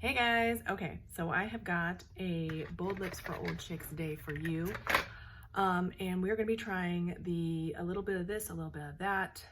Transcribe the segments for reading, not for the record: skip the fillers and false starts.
Hey guys, okay, so I have got a Bold Lips for Old Chicks day for you. And we're gonna be trying a little bit of this, a little bit of that.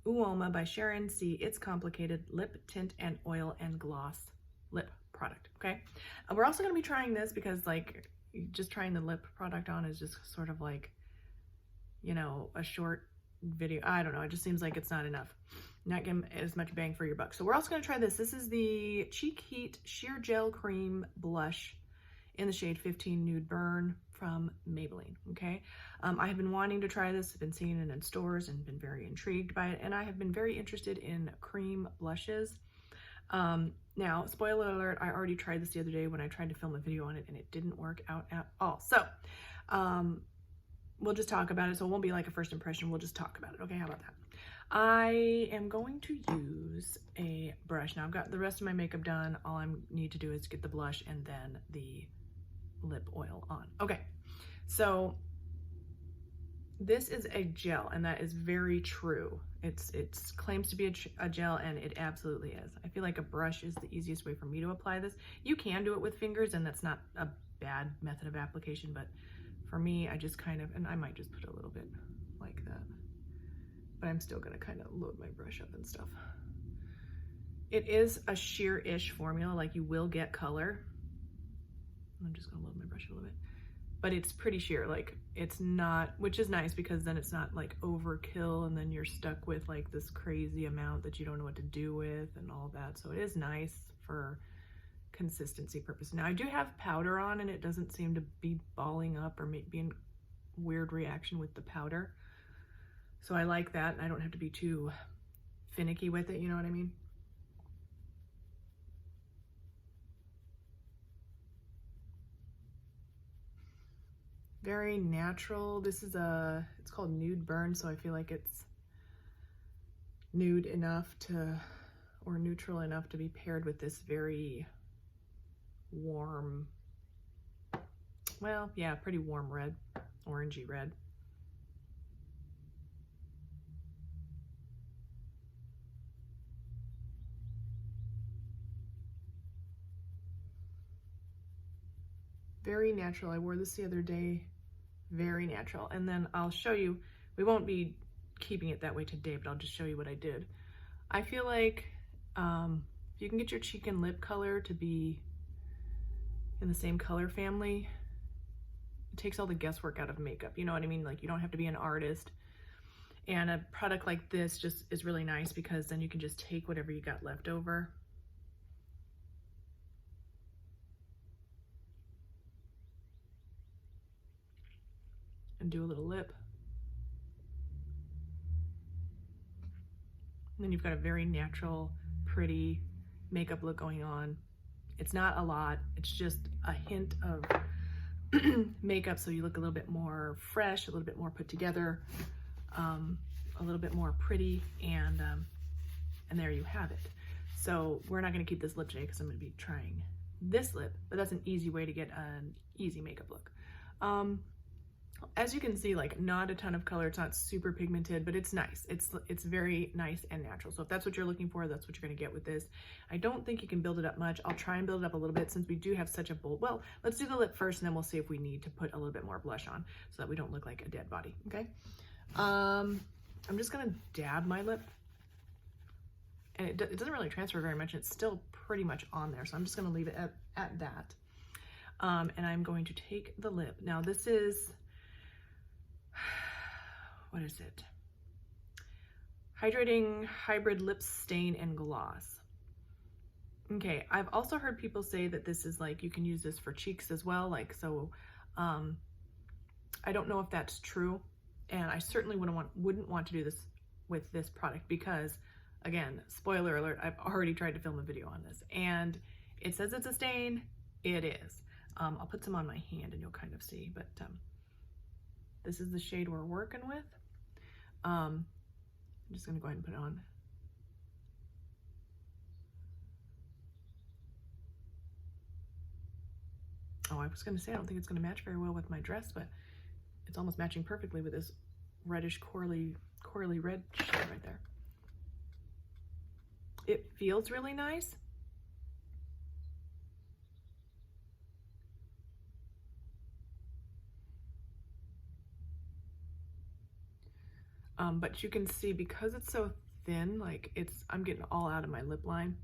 Uoma by Sharon C. It's Complicated Lip Tint and Oil and Gloss Lip Product, okay? And we're also gonna be trying this because like, just trying the lip product on is just sort of like, you know, a short video. I don't know, it just seems like it's not enough. Not getting as much bang for your buck. So we're also going to try this. This is the Cheek Heat Sheer Gel Cream Blush in the shade 15 Nude Burn from Maybelline, okay? I have been wanting to try this. I've been seeing it in stores and been very intrigued by it, and I have been very interested in cream blushes. Now, spoiler alert, I already tried this the other day when I tried to film a video on it, and it didn't work out at all. So, we'll just talk about it. So it won't be like a first impression. We'll just talk about it, okay? How about that? I am going to use a brush. Now I've got the rest of my makeup done. All I need to do is get the blush and then the lip oil on. Okay, so this is a gel, and that is very true. It claims to be a gel, and it absolutely is. I feel like a brush is the easiest way for me to apply this. You can do it with fingers, and that's not a bad method of application, but for me, I just kind of, and I might just put a little bit like that. But I'm still gonna kind of load my brush up and stuff. It is a sheer-ish formula, like you will get color. I'm just gonna load my brush a little bit. But it's pretty sheer, like it's not, which is nice because then it's not like overkill and then you're stuck with like this crazy amount that you don't know what to do with and all that. So it is nice for consistency purposes. Now I do have powder on and it doesn't seem to be balling up or be in weird reaction with the powder. So I like that, and I don't have to be too finicky with it, you know what I mean? Very natural. This is it's called Nude Burn, so I feel like it's nude enough to, or neutral enough to be paired with this very warm, well, yeah, pretty warm red, orangey red. Very natural. I wore this the other day. Very natural. And then I'll show you, we won't be keeping it that way today, but I'll just show you what I did. I feel like if you can get your cheek and lip color to be in the same color family, it takes all the guesswork out of makeup. You know what I mean? Like you don't have to be an artist. And a product like this just is really nice because then you can just take whatever you got left over and do a little lip. And then you've got a very natural, pretty makeup look going on. It's not a lot, it's just a hint of makeup so you look a little bit more fresh, a little bit more put together, a little bit more pretty, and there you have it. So we're not gonna keep this lip today because I'm gonna be trying this lip, but that's an easy way to get an easy makeup look. As you can see, like not a ton of color. It's not super pigmented, but it's nice. It's very nice and natural. So if that's what you're looking for, that's what you're gonna get with this. I don't think you can build it up much. I'll try and build it up a little bit since we do have such a bold, well, let's do the lip first and then we'll see if we need to put a little bit more blush on so that we don't look like a dead body, okay? I'm just gonna dab my lip, and it doesn't really transfer very much. It's still pretty much on there. So I'm just gonna leave it at that. And I'm going to take the lip. Now this is, what is it? Hydrating Hybrid Lip Stain and Gloss. Okay, I've also heard people say that this is like, you can use this for cheeks as well. Like, so, I don't know if that's true. And I certainly wouldn't want to do this with this product because, again, spoiler alert, I've already tried to film a video on this. And it says it's a stain, it is. I'll put some on my hand and you'll kind of see, but this is the shade we're working with. I'm just gonna go ahead and put it on. Oh, I was gonna say, I don't think it's gonna match very well with my dress, but it's almost matching perfectly with this reddish corally red shade right there. It feels really nice. But you can see because it's so thin, like I'm getting all out of my lip line.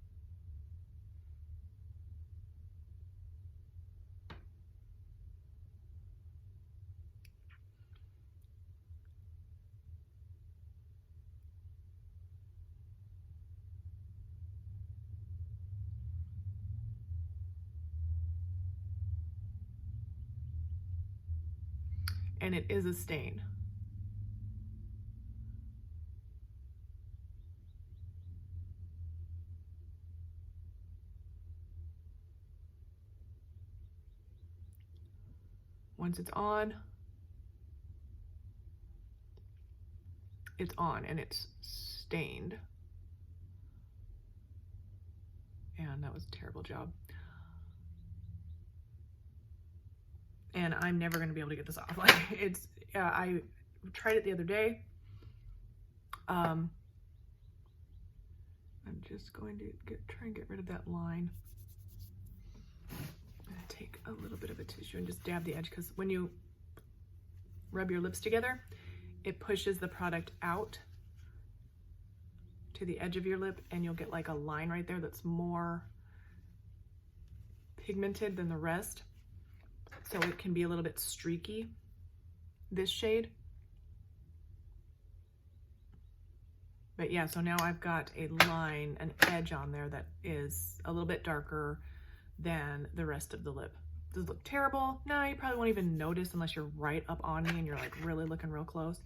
And it is a stain. Once it's on and it's stained. And that was a terrible job. And I'm never going to be able to get this off. Like I tried it the other day. I'm just going to try and get rid of that line. I'm going to take a little bit of a tissue and just dab the edge, because when you rub your lips together, it pushes the product out to the edge of your lip, and you'll get like a line right there that's more pigmented than the rest. So it can be a little bit streaky, this shade. But yeah, so now I've got a line, an edge on there that is a little bit darker than the rest of the lip. Does it look terrible? No, you probably won't even notice unless you're right up on me and you're like really looking real close.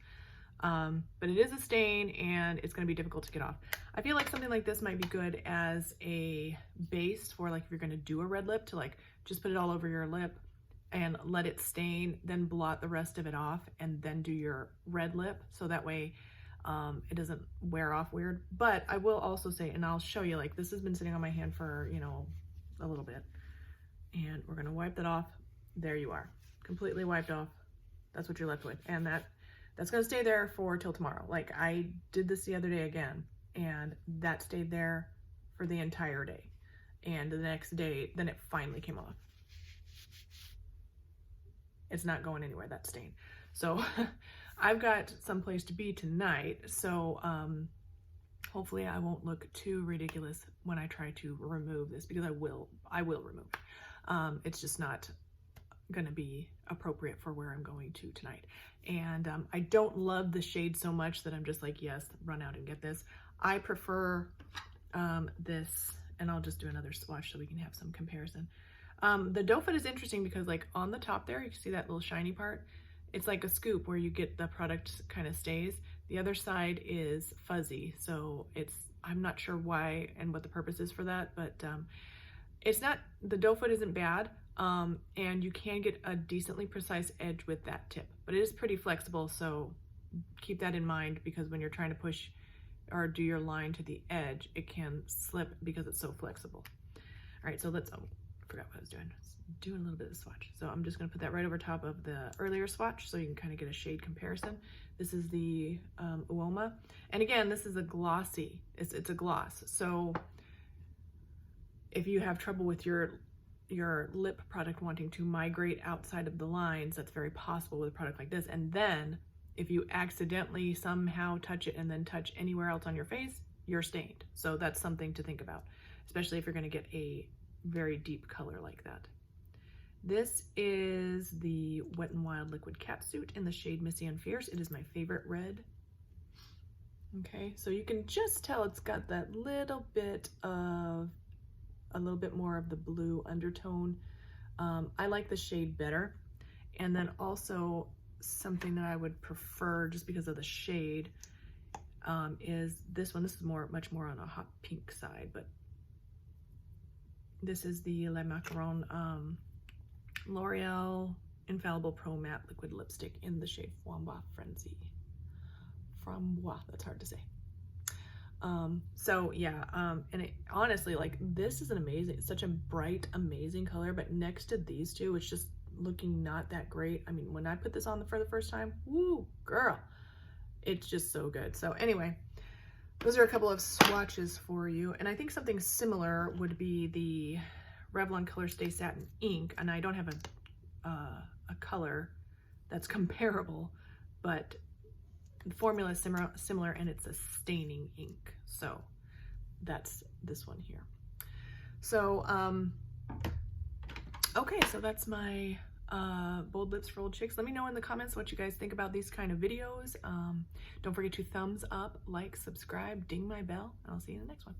But it is a stain and it's gonna be difficult to get off. I feel like something like this might be good as a base for like if you're gonna do a red lip, to like just put it all over your lip and let it stain, then blot the rest of it off and then do your red lip. So that way it doesn't wear off weird. But I will also say, and I'll show you, like this has been sitting on my hand for, you know, a little bit. And we're gonna wipe that off. There you are, completely wiped off. That's what you're left with. And that's gonna stay there for till tomorrow. Like I did this the other day again, and that stayed there for the entire day. And the next day, then it finally came off. It's not going anywhere, that stain. So I've got someplace to be tonight. So hopefully I won't look too ridiculous when I try to remove this, because I will remove it. It's just not gonna be appropriate for where I'm going to tonight. And I don't love the shade so much that I'm just like, yes, run out and get this. I prefer this, and I'll just do another swatch so we can have some comparison. The doe foot is interesting because like on the top there, you can see that little shiny part. It's like a scoop where you get the product kind of stays. The other side is fuzzy. So I'm not sure why and what the purpose is for that, but it's not, the doe foot isn't bad. And you can get a decently precise edge with that tip, but it is pretty flexible. So keep that in mind, because when you're trying to push or do your line to the edge, it can slip because it's so flexible. All right, so let's, I forgot what I was doing. Doing a little bit of swatch. So I'm just gonna put that right over top of the earlier swatch so you can kind of get a shade comparison. This is the Uoma. And again, this is a glossy, it's a gloss. So if you have trouble with your lip product wanting to migrate outside of the lines, that's very possible with a product like this. And then if you accidentally somehow touch it and then touch anywhere else on your face, you're stained. So that's something to think about, especially if you're gonna get a very deep color like that. This is the Wet n Wild Liquid Catsuit in the shade Missy and Fierce. It is my favorite red. Okay, so you can just tell it's got that little bit more of the blue undertone. I like the shade better. And then also something that I would prefer just because of the shade is this one. This is much more on a hot pink side, but this is the Le Macaron L'Oreal Infallible Pro Matte Liquid Lipstick in the shade Framboise Frenzy. Framboise, that's hard to say. So yeah, and honestly, like this is it's such a bright, amazing color, but next to these two, it's just looking not that great. I mean, when I put this on for the first time, woo, girl, it's just so good. So anyway, those are a couple of swatches for you. And I think something similar would be the Revlon Color Stay Satin Ink. And I don't have a color that's comparable, but the formula is similar and it's a staining ink. So that's this one here. So, okay, so that's my bold lips for old chicks. Let me know in the comments what you guys think about these kind of videos. Don't forget to thumbs up, like, subscribe, ding my bell, and I'll see you in the next one.